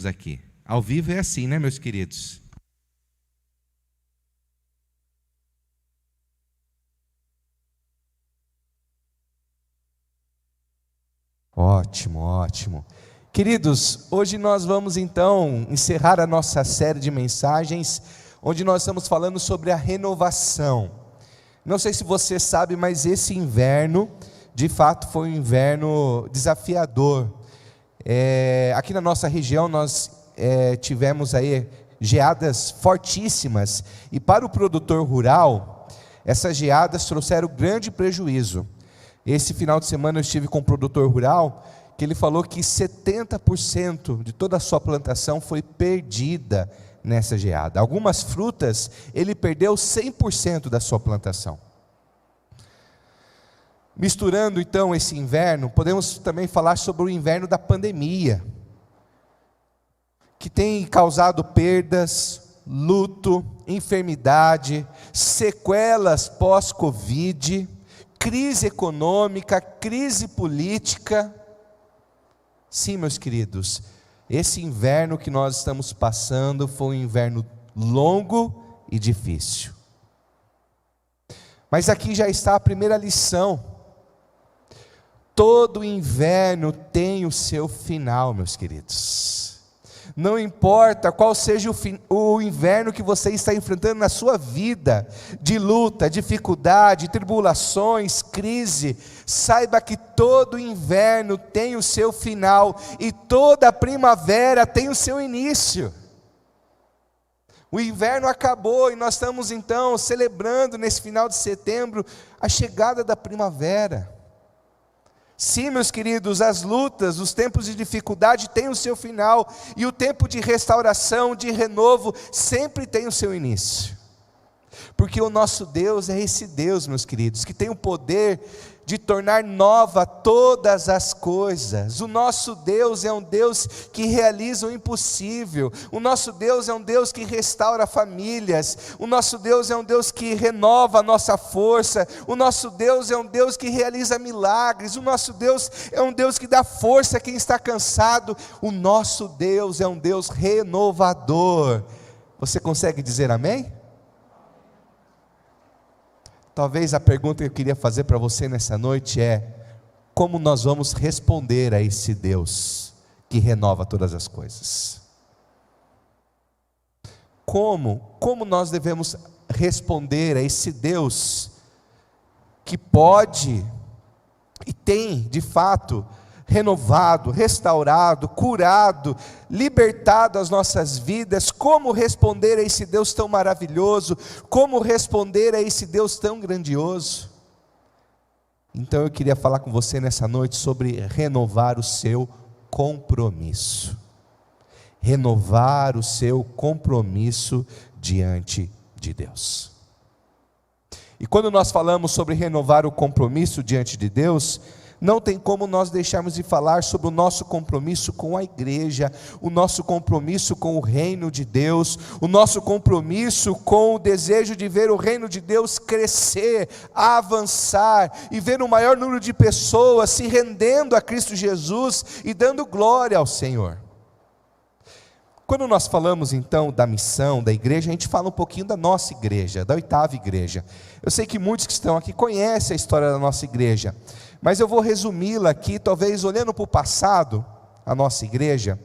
Aqui. Ao vivo é assim, né, meus queridos? Ótimo, ótimo. Queridos, hoje nós vamos então encerrar a nossa série de mensagens, onde nós estamos falando sobre a renovação. Não sei se você sabe, mas esse inverno, de fato, foi um inverno desafiador. Aqui na nossa região nós tivemos aí geadas fortíssimas, e para o produtor rural, essas geadas trouxeram grande prejuízo. Esse final de semana eu estive com um produtor rural, que ele falou que 70% de toda a sua plantação foi perdida nessa geada. Algumas frutas, ele perdeu 100% da sua plantação. Misturando então esse inverno, podemos também falar sobre o inverno da pandemia, que tem causado perdas, luto, enfermidade, sequelas pós-Covid, crise econômica, crise política. Sim, meus queridos, esse inverno que nós estamos passando foi um inverno longo e difícil. Mas aqui já está a primeira lição. Todo inverno tem o seu final, meus queridos. Não importa qual seja o inverno que você está enfrentando na sua vida, de luta, dificuldade, tribulações, crise, saiba que todo inverno tem o seu final, e toda primavera tem o seu início. O inverno acabou, e nós estamos então celebrando nesse final de setembro a chegada da primavera. Sim, meus queridos, as lutas, os tempos de dificuldade têm o seu final, e o tempo de restauração, de renovo, sempre tem o seu início. Porque o nosso Deus é esse Deus, meus queridos, que tem o poder de tornar nova todas as coisas. O nosso Deus é um Deus que realiza o impossível. O nosso Deus é um Deus que restaura famílias. O nosso Deus é um Deus que renova a nossa força. O nosso Deus é um Deus que realiza milagres. O nosso Deus é um Deus que dá força a quem está cansado. O nosso Deus é um Deus renovador. Você consegue dizer amém? Talvez a pergunta que eu queria fazer para você nessa noite é: como nós vamos responder a esse Deus que renova todas as coisas? Como nós devemos responder a esse Deus que pode e tem de fato renovado, restaurado, curado, libertado as nossas vidas? Como responder a esse Deus tão maravilhoso? Como responder a esse Deus tão grandioso? Então eu queria falar com você nessa noite sobre renovar o seu compromisso. Renovar o seu compromisso diante de Deus. E quando nós falamos sobre renovar o compromisso diante de Deus, não tem como nós deixarmos de falar sobre o nosso compromisso com a igreja, o nosso compromisso com o reino de Deus, o nosso compromisso com o desejo de ver o reino de Deus crescer, avançar, e ver o maior número de pessoas se rendendo a Cristo Jesus e dando glória ao Senhor. Quando nós falamos então da missão da igreja, a gente fala um pouquinho da nossa igreja, da 8ª igreja. Eu sei que muitos que estão aqui conhecem a história da nossa igreja, mas eu vou resumi-la aqui, talvez olhando para o passado, a nossa igreja,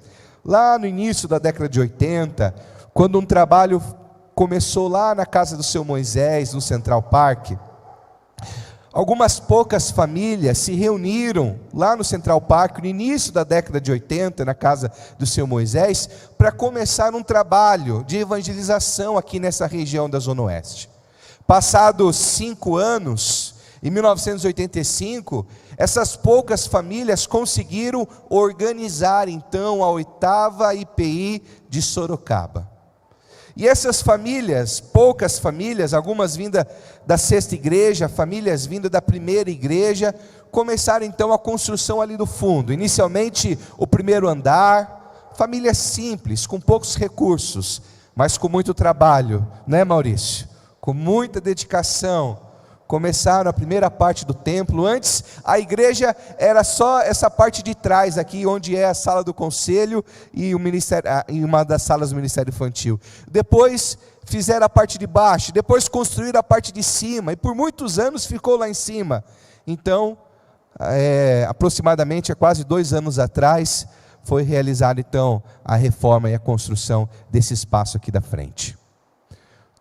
lá no início da década de 80, quando um trabalho começou lá na casa do seu Moisés, no Central Park. Algumas poucas famílias se reuniram lá no Central Park, no início da década de 80, na casa do seu Moisés, para começar um trabalho de evangelização aqui nessa região da Zona Oeste. Passados 5 anos, em 1985, essas poucas famílias conseguiram organizar então a 8ª IPI de Sorocaba. E essas famílias, poucas famílias, algumas vindas da 6ª igreja, famílias vindas da 1ª igreja, começaram então a construção ali do fundo. Inicialmente o 1º andar, famílias simples, com poucos recursos, mas com muito trabalho, né, Maurício? Com muita dedicação, começaram a primeira parte do templo. Antes, a igreja era só essa parte de trás aqui, onde é a sala do conselho e o ministério, e uma das salas do ministério infantil. Depois fizeram a parte de baixo, depois construíram a parte de cima, e por muitos anos ficou lá em cima. Então, aproximadamente há quase 2 anos atrás, foi realizada então a reforma e a construção desse espaço aqui da frente.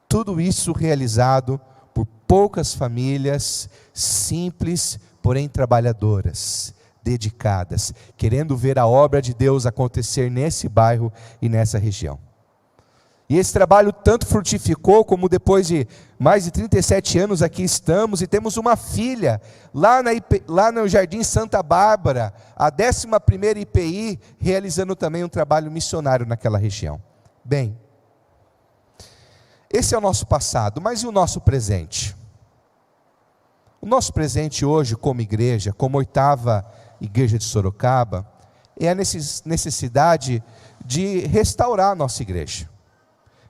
Tudo isso realizado por poucas famílias, simples, porém trabalhadoras, dedicadas, querendo ver a obra de Deus acontecer nesse bairro e nessa região. E esse trabalho tanto frutificou, como depois de mais de 37 anos aqui estamos, e temos uma filha, lá no Jardim Santa Bárbara, a 11ª IPI, realizando também um trabalho missionário naquela região. Bem, esse é o nosso passado, mas e o nosso presente? O nosso presente hoje, como igreja, como 8ª igreja de Sorocaba, é a necessidade de restaurar a nossa igreja.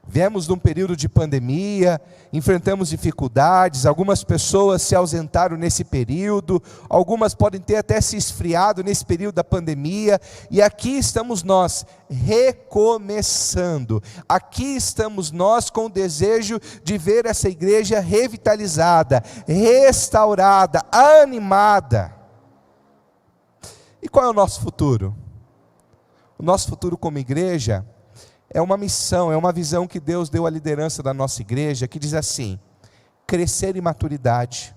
Viemos de um período de pandemia, enfrentamos dificuldades, algumas pessoas se ausentaram nesse período, algumas podem ter até se esfriado nesse período da pandemia, e aqui estamos nós, recomeçando, aqui estamos nós com o desejo de ver essa igreja revitalizada, restaurada, animada. E qual é o nosso futuro? O nosso futuro como igreja é uma missão, é uma visão que Deus deu à liderança da nossa igreja, que diz assim: crescer em maturidade,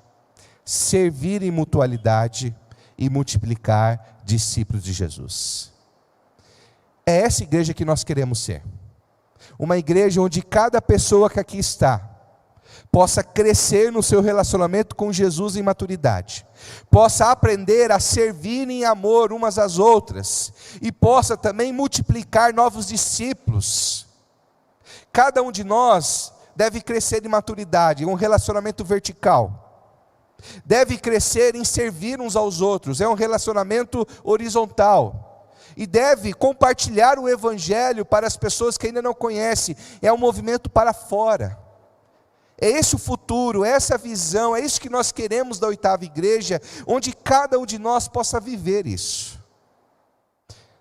servir em mutualidade e multiplicar discípulos de Jesus. É essa igreja que nós queremos ser. Uma igreja onde cada pessoa que aqui está possa crescer no seu relacionamento com Jesus em maturidade, possa aprender a servir em amor umas às outras, e possa também multiplicar novos discípulos. Cada um de nós deve crescer em maturidade, um relacionamento vertical, deve crescer em servir uns aos outros, é um relacionamento horizontal, e deve compartilhar o evangelho para as pessoas que ainda não conhecem, é um movimento para fora. É esse o futuro, é essa a visão, é isso que nós queremos da 8ª igreja, onde cada um de nós possa viver isso.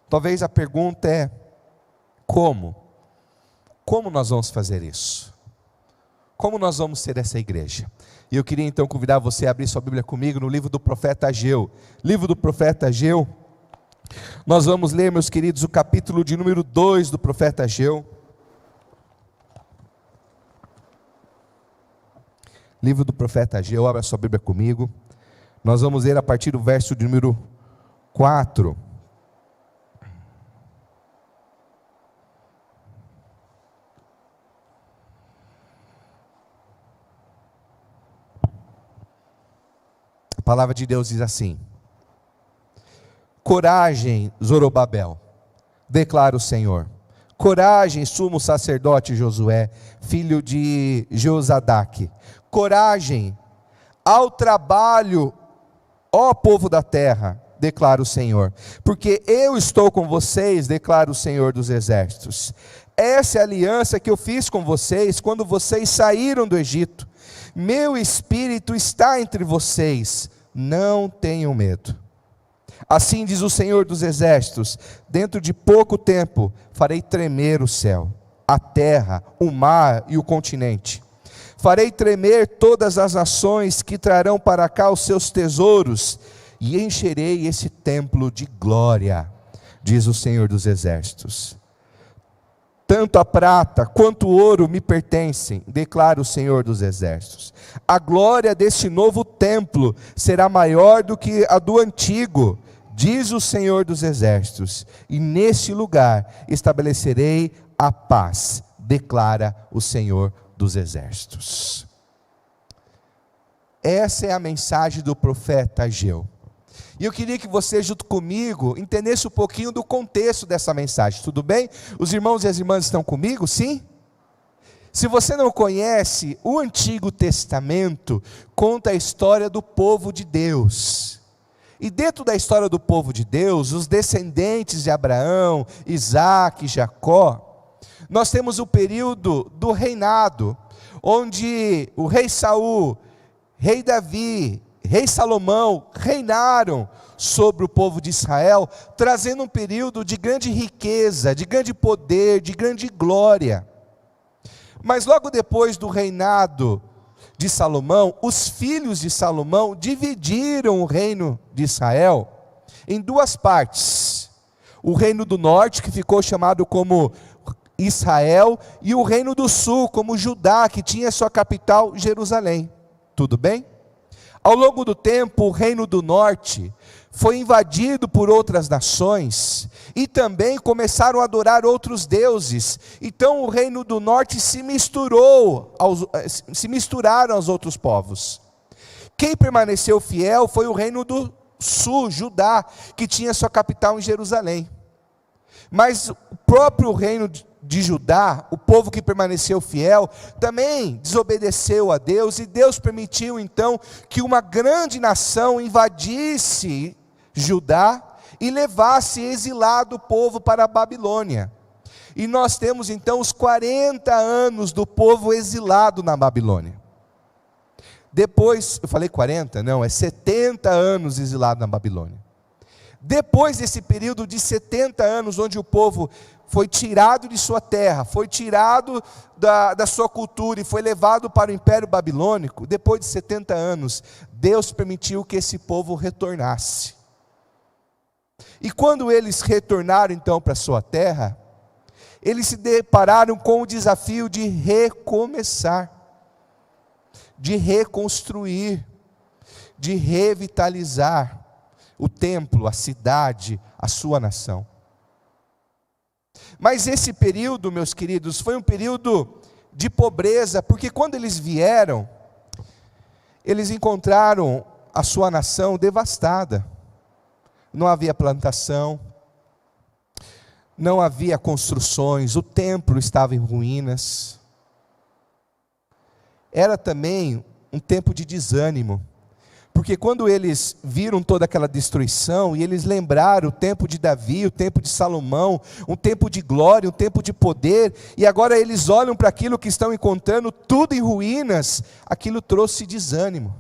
Talvez a pergunta é: como? Como nós vamos fazer isso? Como nós vamos ser essa igreja? E eu queria então convidar você a abrir sua Bíblia comigo no livro do profeta Ageu. Livro do profeta Ageu. Nós vamos ler, meus queridos, o capítulo de número 2 do profeta Ageu. Livro do profeta Ageu, abra sua Bíblia comigo. Nós vamos ler a partir do verso de número 4. A palavra de Deus diz assim: coragem, Zorobabel, declara o Senhor. Coragem, sumo sacerdote Josué, filho de Jeozadaque. Coragem, ao trabalho, ó povo da terra, declara o Senhor, porque eu estou com vocês, declara o Senhor dos exércitos. Essa é a aliança que eu fiz com vocês quando vocês saíram do Egito. Meu espírito está entre vocês, não tenham medo. Assim diz o Senhor dos exércitos: dentro de pouco tempo farei tremer o céu, a terra, o mar e o continente. Farei tremer todas as nações que trarão para cá os seus tesouros, e encherei esse templo de glória, diz o Senhor dos exércitos. Tanto a prata quanto o ouro me pertencem, declara o Senhor dos exércitos. A glória deste novo templo será maior do que a do antigo, diz o Senhor dos exércitos, e neste lugar estabelecerei a paz, declara o Senhor dos exércitos. Essa é a mensagem do profeta Ageu. E eu queria que você, junto comigo, entendesse um pouquinho do contexto dessa mensagem, tudo bem? Os irmãos e as irmãs estão comigo, sim? Se você não conhece, o Antigo Testamento conta a história do povo de Deus. E dentro da história do povo de Deus, os descendentes de Abraão, Isaac, Jacó, nós temos o período do reinado, onde o rei Saul rei Davi, rei Salomão reinaram sobre o povo de Israel, trazendo um período de grande riqueza, de grande poder, de grande glória. Mas logo depois do reinado de Salomão, os filhos de Salomão dividiram o reino de Israel em duas partes. O reino do norte, que ficou chamado como Israel, e o reino do sul, como Judá, que tinha sua capital Jerusalém. Tudo bem? Ao longo do tempo, o reino do norte foi invadido por outras nações, e também começaram a adorar outros deuses. Então o reino do norte se misturaram aos outros povos. Quem permaneceu fiel foi o reino do sul, Judá, que tinha sua capital em Jerusalém. Mas o próprio reino de Judá, o povo que permaneceu fiel, também desobedeceu a Deus, e Deus permitiu então que uma grande nação invadisse Judá e levasse exilado o povo para a Babilônia. E nós temos então os 40 anos do povo exilado na Babilônia. Depois, eu falei 40? Não, é 70 anos exilado na Babilônia. Depois desse período de 70 anos, onde o povo foi tirado de sua terra, foi tirado da sua cultura e foi levado para o Império Babilônico, depois de 70 anos, Deus permitiu que esse povo retornasse. E quando eles retornaram então para a sua terra, eles se depararam com o desafio de recomeçar, de reconstruir, de revitalizar o templo, a cidade, a sua nação. Mas esse período, meus queridos, foi um período de pobreza, porque quando eles vieram, eles encontraram a sua nação devastada. Não havia plantação, não havia construções, o templo estava em ruínas. Era também um tempo de desânimo, porque quando eles viram toda aquela destruição, e eles lembraram o tempo de Davi, o tempo de Salomão, um tempo de glória, um tempo de poder, e agora eles olham para aquilo que estão encontrando, tudo em ruínas, aquilo trouxe desânimo.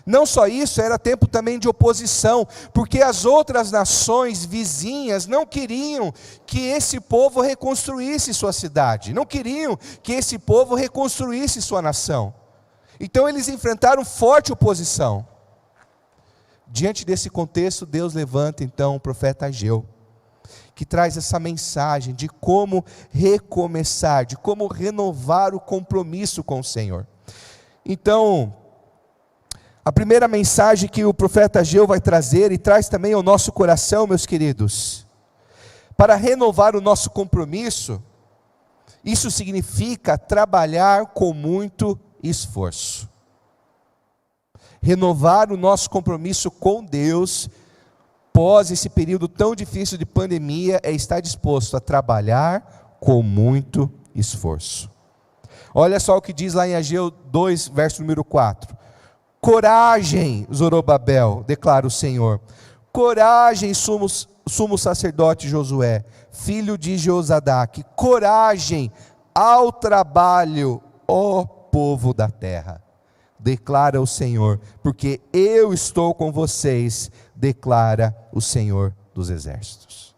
Não só isso, era tempo também de oposição, porque as outras nações vizinhas não queriam que esse povo reconstruísse sua cidade, não queriam que esse povo reconstruísse sua nação. Então eles enfrentaram forte oposição. Diante desse contexto, Deus levanta então o profeta Ageu, que traz essa mensagem de como recomeçar, de como renovar o compromisso com o Senhor. Então, a primeira mensagem que o profeta Ageu vai trazer, e traz também ao nosso coração, meus queridos, para renovar o nosso compromisso, isso significa trabalhar com muito esforço. Renovar o nosso compromisso com Deus, pós esse período tão difícil de pandemia, é estar disposto a trabalhar com muito esforço. Olha só o que diz lá em Ageu 2, verso número 4. Coragem, Zorobabel, declara o Senhor. Coragem, sumo sacerdote Josué, filho de Josadaque. Coragem ao trabalho, ó povo da terra, declara o Senhor, porque eu estou com vocês, declara o Senhor dos exércitos.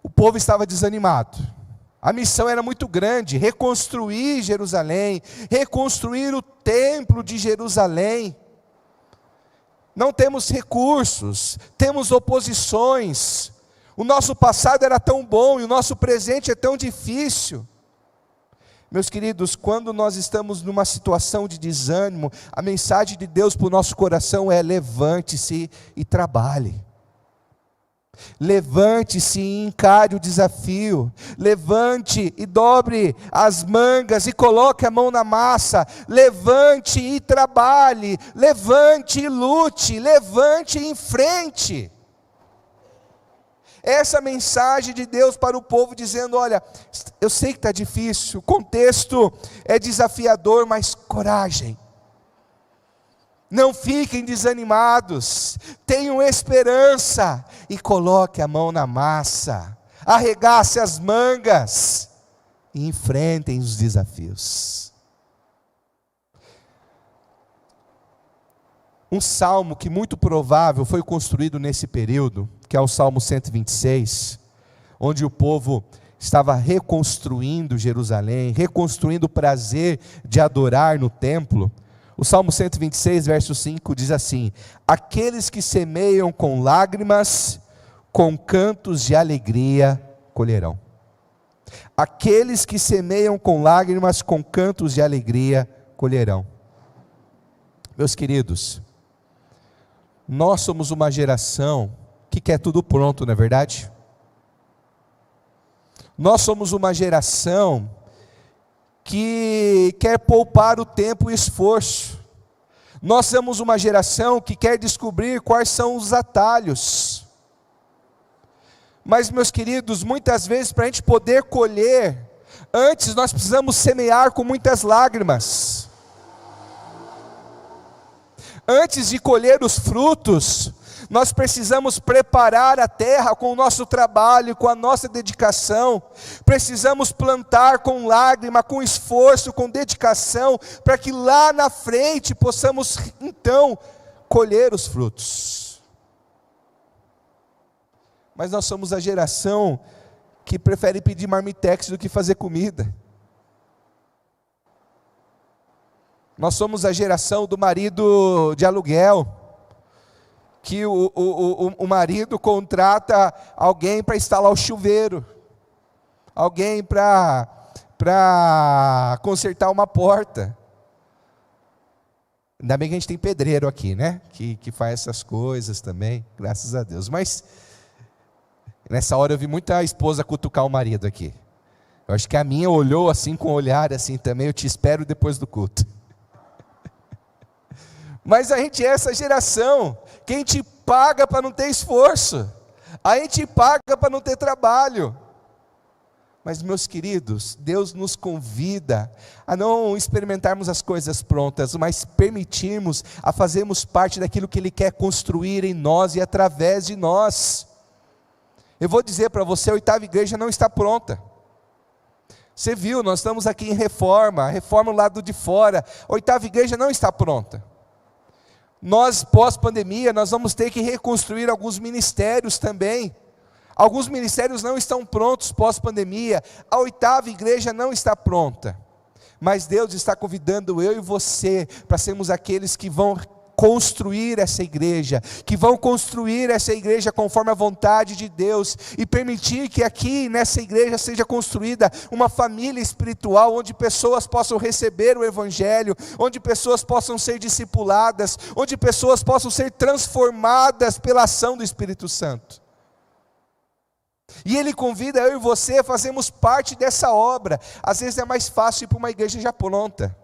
O povo estava desanimado, a missão era muito grande, reconstruir Jerusalém, reconstruir o templo de Jerusalém. Não temos recursos, temos oposições, o nosso passado era tão bom e o nosso presente é tão difícil. Meus queridos, quando nós estamos numa situação de desânimo, a mensagem de Deus para o nosso coração é: levante-se e trabalhe. Levante-se e encare o desafio. Levante e dobre as mangas e coloque a mão na massa. Levante e trabalhe. Levante e lute. Levante e enfrente. Essa mensagem de Deus para o povo, dizendo: olha, eu sei que está difícil, o contexto é desafiador, mas coragem, não fiquem desanimados, tenham esperança, e coloque a mão na massa, arregace as mangas, e enfrentem os desafios. Um salmo que muito provável foi construído nesse período, que é o Salmo 126, onde o povo estava reconstruindo Jerusalém, reconstruindo o prazer de adorar no templo. O Salmo 126, verso 5 diz assim: aqueles que semeiam com lágrimas, com cantos de alegria colherão. Aqueles que semeiam com lágrimas, com cantos de alegria colherão. Meus queridos, nós somos uma geração que quer tudo pronto, não é verdade? Nós somos uma geração que quer poupar o tempo e esforço. Nós somos uma geração que quer descobrir quais são os atalhos. Mas, meus queridos, muitas vezes para a gente poder colher, antes nós precisamos semear com muitas lágrimas. Antes de colher os frutos, nós precisamos preparar a terra com o nosso trabalho, com a nossa dedicação. Precisamos plantar com lágrima, com esforço, com dedicação, para que lá na frente possamos então colher os frutos. Mas nós somos a geração que prefere pedir marmitex do que fazer comida. Nós somos a geração do marido de aluguel, que o marido contrata alguém para instalar o chuveiro, alguém para consertar uma porta. Ainda bem que a gente tem pedreiro aqui, né? Que faz essas coisas também, graças a Deus. Mas nessa hora eu vi muita esposa cutucar o marido aqui. Eu acho que a minha olhou assim com um olhar assim também: eu te espero depois do culto. Mas a gente é essa geração que a gente paga para não ter esforço, a gente paga para não ter trabalho. Mas, meus queridos, Deus nos convida a não experimentarmos as coisas prontas, mas permitirmos a fazermos parte daquilo que Ele quer construir em nós e através de nós. Eu vou dizer para você, a 8ª igreja não está pronta. Você viu, nós estamos aqui em reforma, a reforma do lado de fora. A 8ª igreja não está pronta. Nós, pós-pandemia, nós vamos ter que reconstruir alguns ministérios também. Alguns ministérios não estão prontos pós-pandemia. A 8ª igreja não está pronta. Mas Deus está convidando eu e você para sermos aqueles que vão construir essa igreja, que vão construir essa igreja conforme a vontade de Deus, e permitir que aqui nessa igreja seja construída uma família espiritual, onde pessoas possam receber o Evangelho, onde pessoas possam ser discipuladas, onde pessoas possam ser transformadas pela ação do Espírito Santo. E Ele convida eu e você a fazermos parte dessa obra. Às vezes é mais fácil ir para uma igreja já pronta.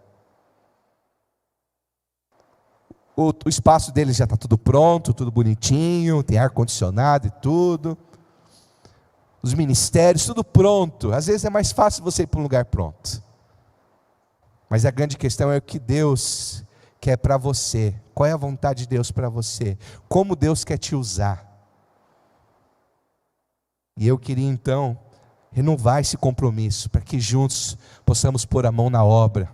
O espaço deles já está tudo pronto, tudo bonitinho, tem ar-condicionado e tudo. Os ministérios, tudo pronto. Às vezes é mais fácil você ir para um lugar pronto. Mas a grande questão é o que Deus quer para você. Qual é a vontade de Deus para você? Como Deus quer te usar? E eu queria então renovar esse compromisso, para que juntos possamos pôr a mão na obra.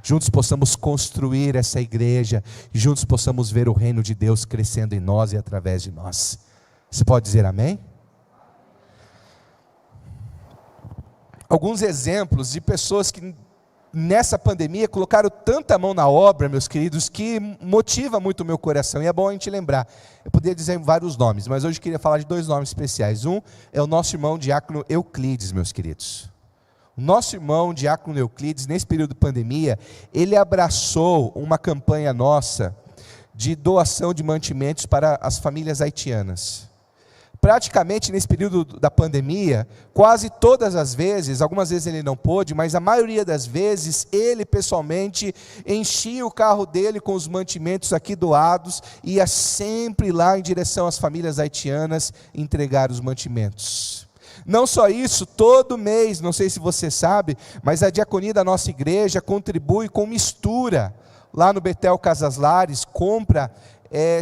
Juntos possamos construir essa igreja, e juntos possamos ver o reino de Deus crescendo em nós e através de nós. Você pode dizer amém? Alguns exemplos de pessoas que nessa pandemia colocaram tanta mão na obra, meus queridos, que motiva muito o meu coração, e é bom a gente lembrar. Eu poderia dizer vários nomes, mas hoje eu queria falar de 2 nomes especiais. Um é o nosso irmão diácono Euclides, meus queridos. O nosso irmão diácono Euclides, nesse período de pandemia, ele abraçou uma campanha nossa de doação de mantimentos para as famílias haitianas. Praticamente nesse período da pandemia, quase todas as vezes, algumas vezes ele não pôde, mas a maioria das vezes, ele pessoalmente enchia o carro dele com os mantimentos aqui doados, e ia sempre lá em direção às famílias haitianas entregar os mantimentos. Não só isso, todo mês, não sei se você sabe, mas a diaconia da nossa igreja contribui com mistura. Lá no Betel Casas Lares, compra,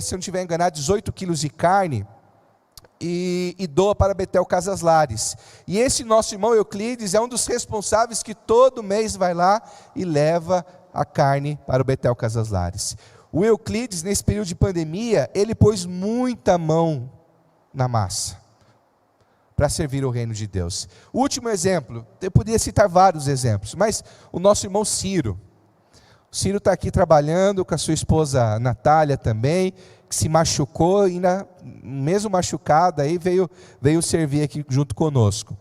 se eu não estiver enganado, 18 quilos de carne, e doa para Betel Casas Lares. E esse nosso irmão Euclides é um dos responsáveis que todo mês vai lá e leva a carne para o Betel Casas Lares. O Euclides, nesse período de pandemia, ele pôs muita mão na massa para servir o reino de Deus. O último exemplo, eu poderia citar vários exemplos, mas o nosso irmão Ciro. O Ciro está aqui trabalhando com a sua esposa Natália também, que se machucou e mesmo machucada aí veio servir aqui junto conosco.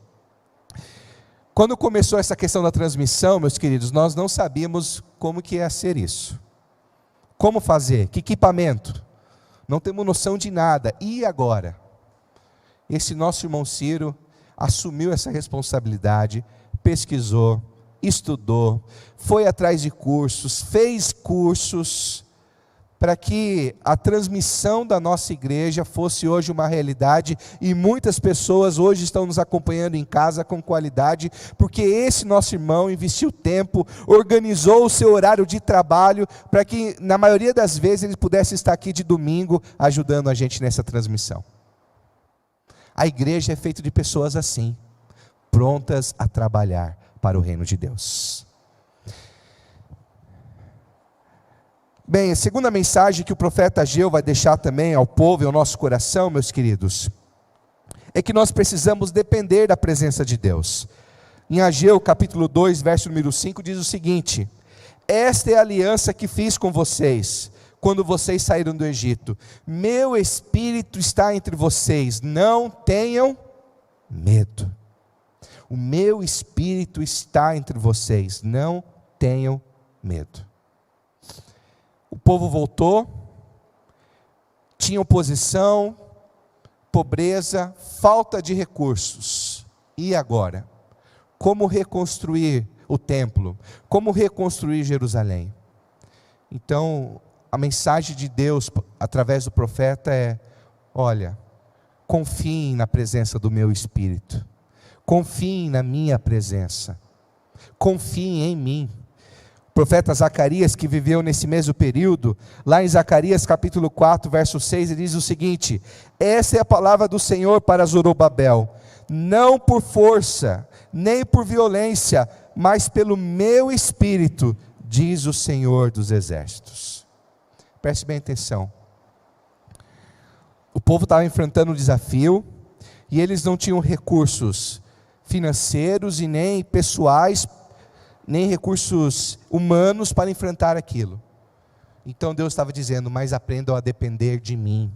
Quando começou essa questão da transmissão, meus queridos, nós não sabíamos como que ia ser isso. Como fazer? Que equipamento? Não temos noção de nada. E agora? Esse nosso irmão Ciro assumiu essa responsabilidade, pesquisou, estudou, foi atrás de cursos, fez cursos, para que a transmissão da nossa igreja fosse hoje uma realidade, e muitas pessoas hoje estão nos acompanhando em casa com qualidade, porque esse nosso irmão investiu tempo, organizou o seu horário de trabalho, para que na maioria das vezes ele pudesse estar aqui de domingo, ajudando a gente nessa transmissão. A igreja é feita de pessoas assim, prontas a trabalhar para o reino de Deus. Bem, a segunda mensagem que o profeta Ageu vai deixar também ao povo e ao nosso coração, meus queridos, é que nós precisamos depender da presença de Deus. Em Ageu capítulo 2, verso número 5, diz o seguinte: esta é a aliança que fiz com vocês, quando vocês saíram do Egito. Meu espírito está entre vocês, não tenham medo. O meu espírito está entre vocês, não tenham medo. O povo voltou, tinha oposição, pobreza, falta de recursos. E agora? Como reconstruir o templo? Como reconstruir Jerusalém? Então, a mensagem de Deus através do profeta é: olha, confiem na presença do meu Espírito, confiem na minha presença, confiem em mim. O profeta Zacarias, que viveu nesse mesmo período, lá em Zacarias capítulo 4, verso 6, ele diz o seguinte: essa é a palavra do Senhor para Zorobabel, não por força, nem por violência, mas pelo meu Espírito, diz o Senhor dos Exércitos. Preste bem atenção. O povo estava enfrentando um desafio, e eles não tinham recursos financeiros e nem pessoais, nem recursos humanos para enfrentar aquilo. Então Deus estava dizendo: mas aprendam a depender de mim,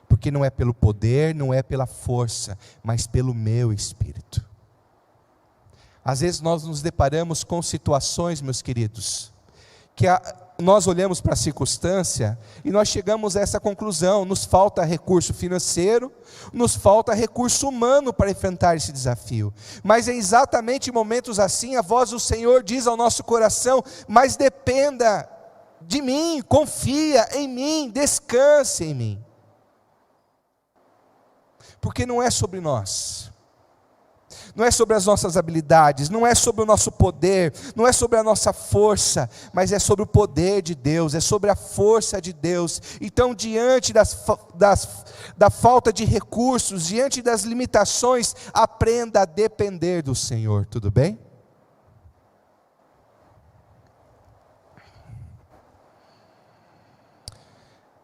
porque não é pelo poder, não é pela força, mas pelo meu Espírito. Às vezes nós nos deparamos com situações, meus queridos, que nós olhamos para a circunstância e nós chegamos a essa conclusão: nos falta recurso financeiro, nos falta recurso humano para enfrentar esse desafio. Mas é exatamente em momentos assim, a voz do Senhor diz ao nosso coração: mas dependa de mim, confia em mim, descanse em mim. Porque não é sobre nós, não é sobre as nossas habilidades, não é sobre o nosso poder, não é sobre a nossa força, mas é sobre o poder de Deus, é sobre a força de Deus. Então, diante da falta de recursos, diante das limitações, aprenda a depender do Senhor, tudo bem?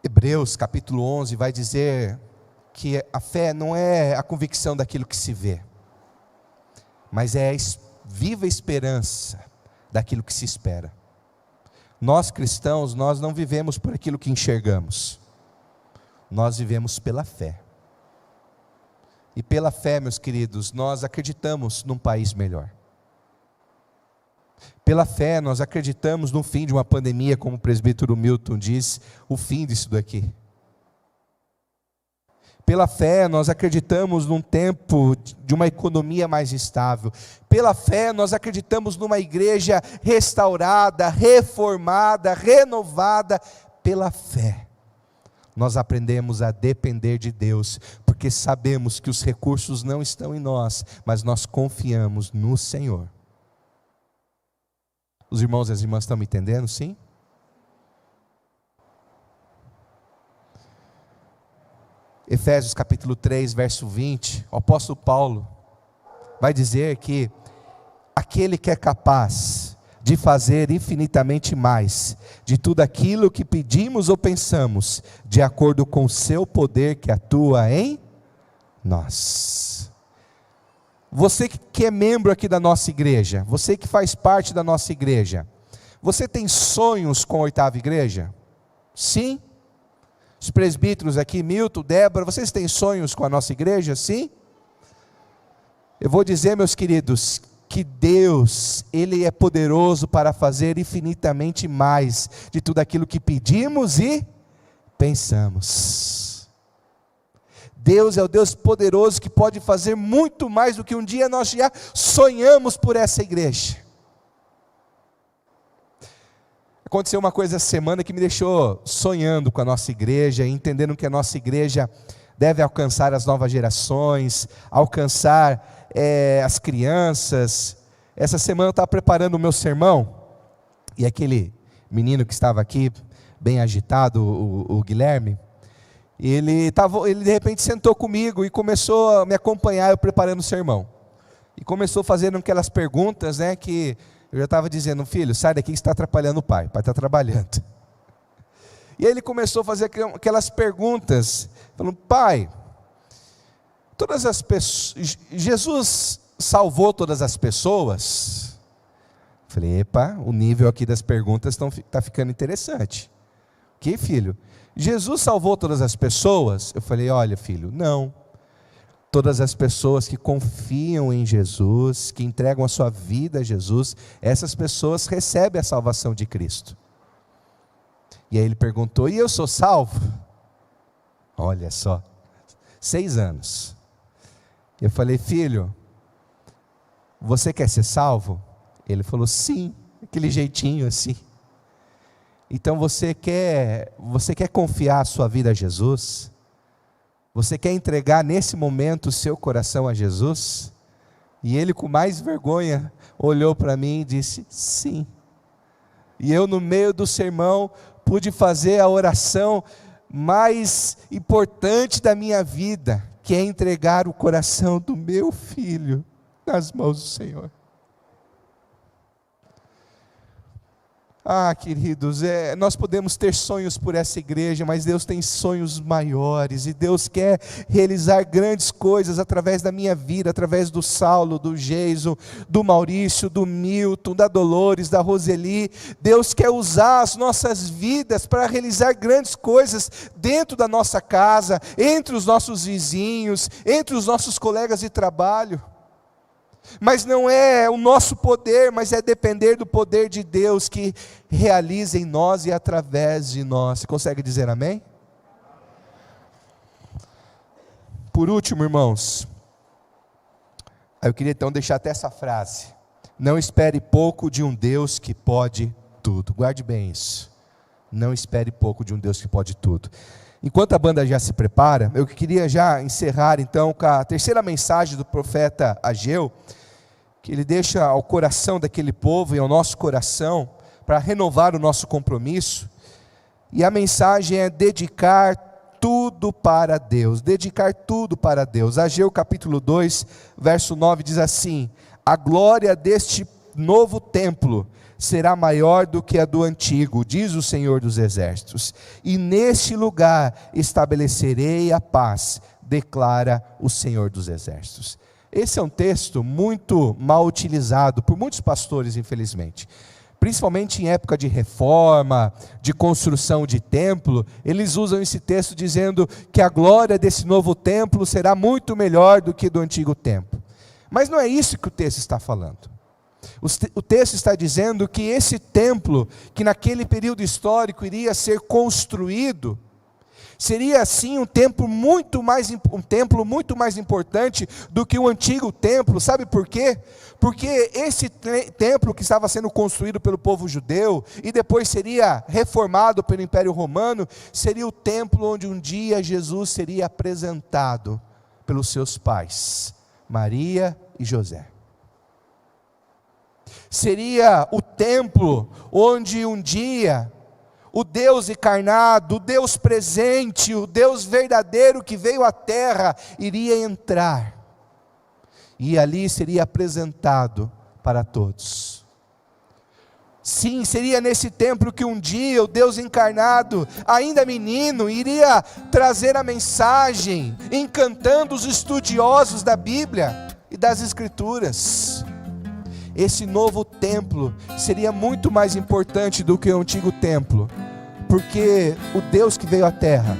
Hebreus capítulo 11 vai dizer que a fé não é a convicção daquilo que se vê, mas é a viva esperança daquilo que se espera. Nós cristãos, nós não vivemos por aquilo que enxergamos, nós vivemos pela fé. E pela fé, meus queridos, nós acreditamos num país melhor. Pela fé, nós acreditamos no fim de uma pandemia, como o presbítero Milton diz, o fim disso daqui. Pela fé, nós acreditamos num tempo de uma economia mais estável. Pela fé, nós acreditamos numa igreja restaurada, reformada, renovada. Pela fé, nós aprendemos a depender de Deus, porque sabemos que os recursos não estão em nós, mas nós confiamos no Senhor. Os irmãos e as irmãs estão me entendendo, sim? Efésios capítulo 3, verso 20, o apóstolo Paulo vai dizer que aquele que é capaz de fazer infinitamente mais, de tudo aquilo que pedimos ou pensamos, de acordo com o seu poder que atua em nós. Você que é membro aqui da nossa igreja, você que faz parte da nossa igreja, você tem sonhos com a oitava igreja? Sim? Os presbíteros aqui, Milton, Débora, vocês têm sonhos com a nossa igreja? Sim? Eu vou dizer, meus queridos, que Deus, Ele é poderoso para fazer infinitamente mais de tudo aquilo que pedimos e pensamos. Deus é o Deus poderoso que pode fazer muito mais do que um dia nós já sonhamos por essa igreja. Aconteceu uma coisa essa semana que me deixou sonhando com a nossa igreja, entendendo que a nossa igreja deve alcançar as novas gerações, alcançar as crianças. Essa semana eu estava preparando o meu sermão, e aquele menino que estava aqui, bem agitado, o Guilherme, ele de repente sentou comigo e começou a me acompanhar, eu preparando o sermão. E começou fazendo aquelas perguntas, né, que eu já estava dizendo: filho, sai daqui que você está atrapalhando o pai está trabalhando. E aí ele começou a fazer aquelas perguntas, falando: pai, todas as pessoas, Jesus salvou todas as pessoas? Falei: epa, o nível aqui das perguntas está ficando interessante. Que, filho? Jesus salvou todas as pessoas? Eu falei: olha, filho, não. Todas as pessoas que confiam em Jesus, que entregam a sua vida a Jesus, essas pessoas recebem a salvação de Cristo. E aí ele perguntou: e eu sou salvo? Olha só, 6 anos. Eu falei: filho, você quer ser salvo? Ele falou: sim, aquele jeitinho assim. Então você quer confiar a sua vida a Jesus? Você quer entregar nesse momento o seu coração a Jesus? E ele, com mais vergonha, olhou para mim e disse: sim. E eu, no meio do sermão, pude fazer a oração mais importante da minha vida, que é entregar o coração do meu filho nas mãos do Senhor. Ah, queridos, nós podemos ter sonhos por essa igreja, mas Deus tem sonhos maiores, e Deus quer realizar grandes coisas através da minha vida, através do Saulo, do Geiso, do Maurício, do Milton, da Dolores, da Roseli. Deus quer usar as nossas vidas para realizar grandes coisas dentro da nossa casa, entre os nossos vizinhos, entre os nossos colegas de trabalho. Mas não é o nosso poder, mas é depender do poder de Deus que realiza em nós e através de nós. Você consegue dizer amém? Por último, irmãos, eu queria então deixar até essa frase: não espere pouco de um Deus que pode tudo. Guarde bem isso. Não espere pouco de um Deus que pode tudo. Enquanto a banda já se prepara, eu queria já encerrar então com a terceira mensagem do profeta Ageu, que ele deixa ao coração daquele povo e ao nosso coração, para renovar o nosso compromisso. E a mensagem é dedicar tudo para Deus, dedicar tudo para Deus. Ageu capítulo 2, verso 9 diz assim: a glória deste novo templo será maior do que a do antigo, diz o Senhor dos Exércitos, e neste lugar estabelecerei a paz, declara o Senhor dos Exércitos. Esse é um texto muito mal utilizado por muitos pastores, infelizmente. Principalmente em época de reforma, de construção de templo, eles usam esse texto dizendo que a glória desse novo templo será muito melhor do que do antigo templo. Mas não é isso que o texto está falando. O texto está dizendo que esse templo, que naquele período histórico iria ser construído, seria assim um templo muito mais importante do que o antigo templo. Sabe por quê? Porque esse templo que estava sendo construído pelo povo judeu, e depois seria reformado pelo Império Romano, seria o templo onde um dia Jesus seria apresentado pelos seus pais, Maria e José. Seria o templo onde um dia o Deus encarnado, o Deus presente, o Deus verdadeiro que veio à terra, iria entrar, e ali seria apresentado para todos. Sim, seria nesse templo que um dia o Deus encarnado, ainda menino, iria trazer a mensagem, encantando os estudiosos da Bíblia e das Escrituras. Esse novo templo seria muito mais importante do que o antigo templo, porque o Deus que veio à terra,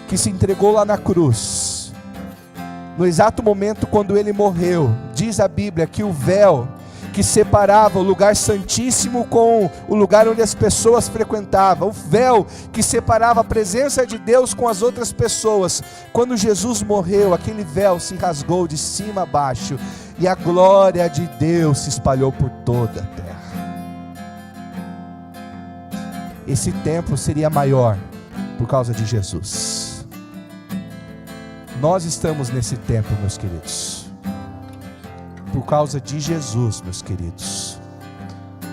que se entregou lá na cruz, no exato momento quando ele morreu, diz a Bíblia que o véu que separava o lugar santíssimo com o lugar onde as pessoas frequentavam, o véu que separava a presença de Deus com as outras pessoas, quando Jesus morreu, aquele véu se rasgou de cima a baixo, e a glória de Deus se espalhou por toda a terra. Esse templo seria maior por causa de Jesus. Nós estamos nesse templo, meus queridos, por causa de Jesus, meus queridos.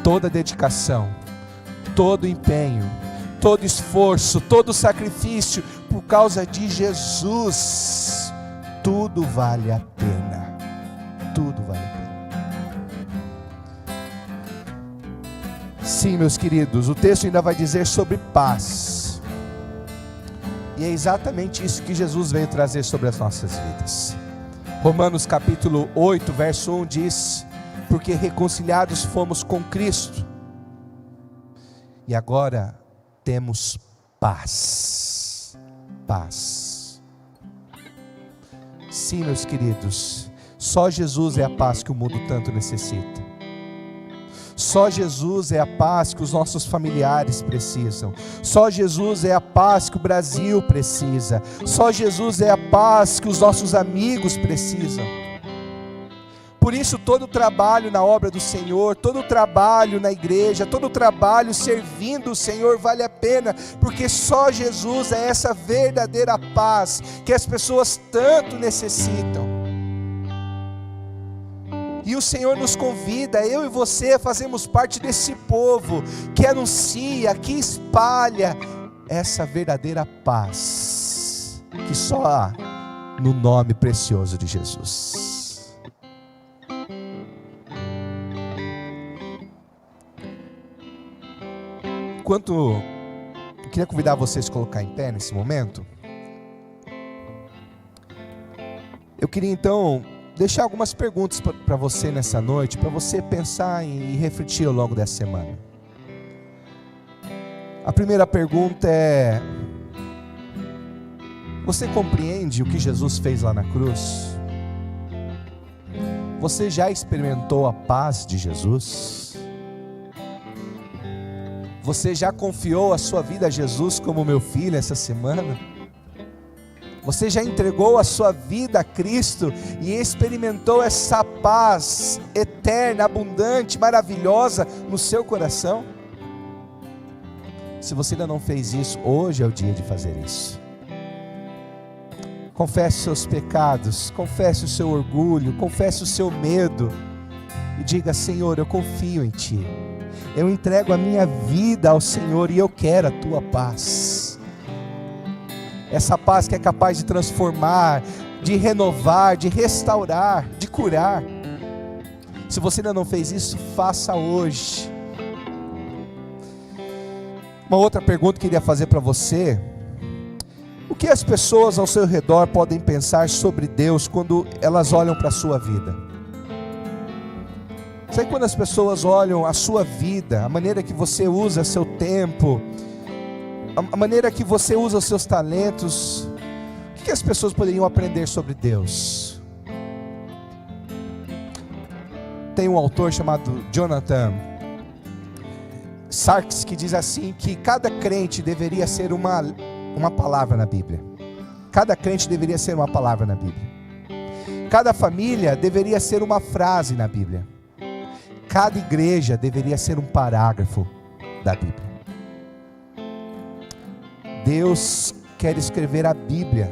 Toda dedicação, todo empenho, todo esforço, todo sacrifício, por causa de Jesus, tudo vale a pena. Tudo vale a pena. Sim, meus queridos, o texto ainda vai dizer sobre paz. E é exatamente isso que Jesus veio trazer sobre as nossas vidas. Romanos capítulo 8, verso 1 diz: porque reconciliados fomos com Cristo, e agora temos paz. Paz. Sim, meus queridos, só Jesus é a paz que o mundo tanto necessita. Só Jesus é a paz que os nossos familiares precisam. Só Jesus é a paz que o Brasil precisa. Só Jesus é a paz que os nossos amigos precisam. Por isso todo o trabalho na obra do Senhor, todo o trabalho na igreja, todo o trabalho servindo o Senhor vale a pena, porque só Jesus é essa verdadeira paz que as pessoas tanto necessitam. E o Senhor nos convida, eu e você, fazemos parte desse povo que anuncia, que espalha essa verdadeira paz, que só há no nome precioso de Jesus. Enquanto eu queria convidar vocês a colocar em pé nesse momento, eu queria então deixar algumas perguntas para você nessa noite, para você pensar e refletir ao longo dessa semana. A primeira pergunta é: você compreende o que Jesus fez lá na cruz? Você já experimentou a paz de Jesus? Você já confiou a sua vida a Jesus como meu filho essa semana? Você já entregou a sua vida a Cristo e experimentou essa paz eterna, abundante, maravilhosa no seu coração? Se você ainda não fez isso, hoje é o dia de fazer isso. Confesse os seus pecados, confesse o seu orgulho, confesse o seu medo e diga: Senhor, eu confio em Ti. Eu entrego a minha vida ao Senhor e eu quero a Tua paz. Essa paz que é capaz de transformar, de renovar, de restaurar, de curar. Se você ainda não fez isso, faça hoje. Uma outra pergunta que eu queria fazer para você: o que as pessoas ao seu redor podem pensar sobre Deus quando elas olham para a sua vida? Sabe quando as pessoas olham a sua vida, a maneira que você usa seu tempo, a maneira que você usa os seus talentos, o que as pessoas poderiam aprender sobre Deus? Tem um autor chamado Jonathan Sarks que diz assim, que cada crente deveria ser uma palavra na Bíblia. Cada crente deveria ser uma palavra na Bíblia. Cada família deveria ser uma frase na Bíblia. Cada igreja deveria ser um parágrafo da Bíblia. Deus quer escrever a Bíblia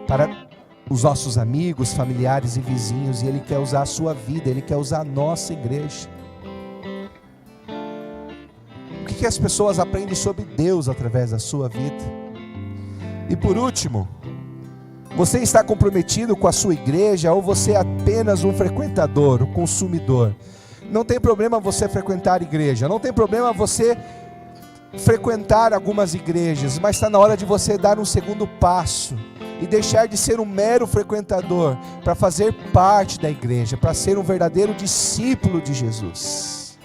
para os nossos amigos, familiares e vizinhos, e Ele quer usar a sua vida, Ele quer usar a nossa igreja. O que as pessoas aprendem sobre Deus através da sua vida? E por último, você está comprometido com a sua igreja ou você é apenas um frequentador, um consumidor? Não tem problema você frequentar a igreja, não tem problema você frequentar algumas igrejas, mas está na hora de você dar um segundo passo e deixar de ser um mero frequentador para fazer parte da igreja, para ser um verdadeiro discípulo de Jesus.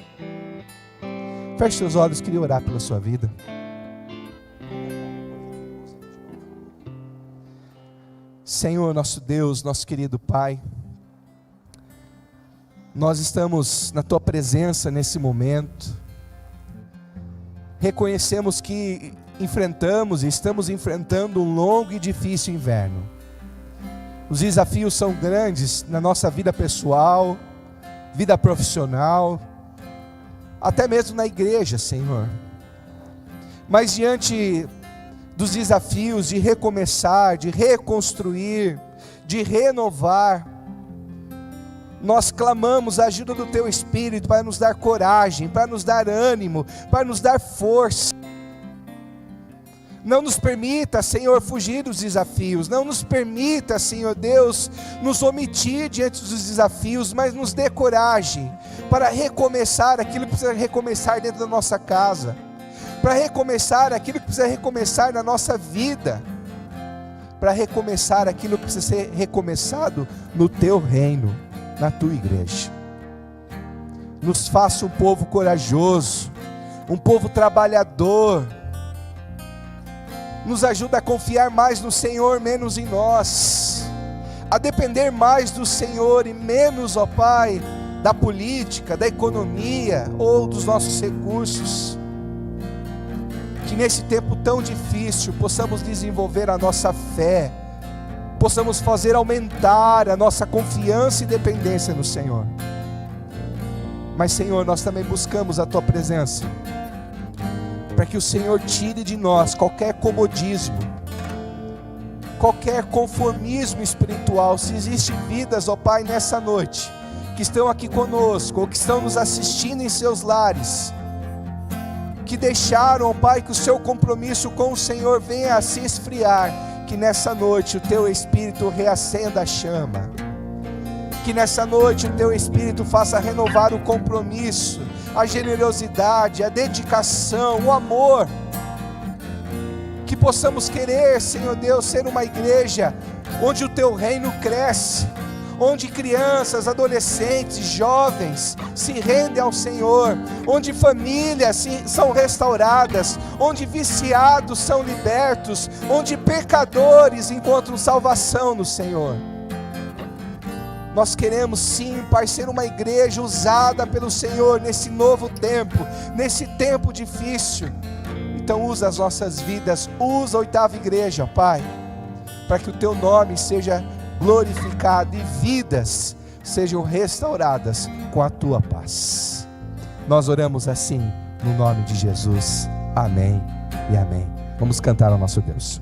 Feche seus olhos, queria orar pela sua vida. Senhor, nosso Deus, nosso querido Pai, nós estamos na Tua presença nesse momento. Reconhecemos que enfrentamos e estamos enfrentando um longo e difícil inverno. Os desafios são grandes na nossa vida pessoal, vida profissional, até mesmo na igreja, Senhor. Mas diante dos desafios de recomeçar, de reconstruir, de renovar, nós clamamos a ajuda do Teu Espírito para nos dar coragem, para nos dar ânimo, para nos dar força. Não nos permita, Senhor, fugir dos desafios. Não nos permita, Senhor Deus, nos omitir diante dos desafios, mas nos dê coragem para recomeçar aquilo que precisa recomeçar dentro da nossa casa, para recomeçar aquilo que precisa recomeçar na nossa vida, para recomeçar aquilo que precisa ser recomeçado no Teu reino, na Tua igreja. Nos faça um povo corajoso, um povo trabalhador. Nos ajuda a confiar mais no Senhor, menos em nós, a depender mais do Senhor e menos, ó Pai, da política, da economia ou dos nossos recursos. Que nesse tempo tão difícil possamos desenvolver a nossa fé, possamos fazer aumentar a nossa confiança e dependência no Senhor. Mas, Senhor, nós também buscamos a Tua presença, para que o Senhor tire de nós qualquer comodismo, qualquer conformismo espiritual. Se existem vidas, ó Pai, nessa noite, que estão aqui conosco, ou que estão nos assistindo em seus lares, que deixaram, ó Pai, que o seu compromisso com o Senhor venha a se esfriar, que nessa noite o Teu Espírito reacenda a chama, que nessa noite o Teu Espírito faça renovar o compromisso, a generosidade, a dedicação, o amor, que possamos querer, Senhor Deus, ser uma igreja onde o Teu reino cresce, onde crianças, adolescentes, jovens se rendem ao Senhor, onde famílias são restauradas, onde viciados são libertos, onde pecadores encontram salvação no Senhor. Nós queremos sim, Pai, ser uma igreja usada pelo Senhor nesse novo tempo, nesse tempo difícil. Então usa as nossas vidas, usa a Oitava Igreja, Pai, para que o Teu nome seja glorificado e vidas sejam restauradas com a Tua paz. Nós oramos assim no nome de Jesus. Amém e amém. Vamos cantar ao nosso Deus.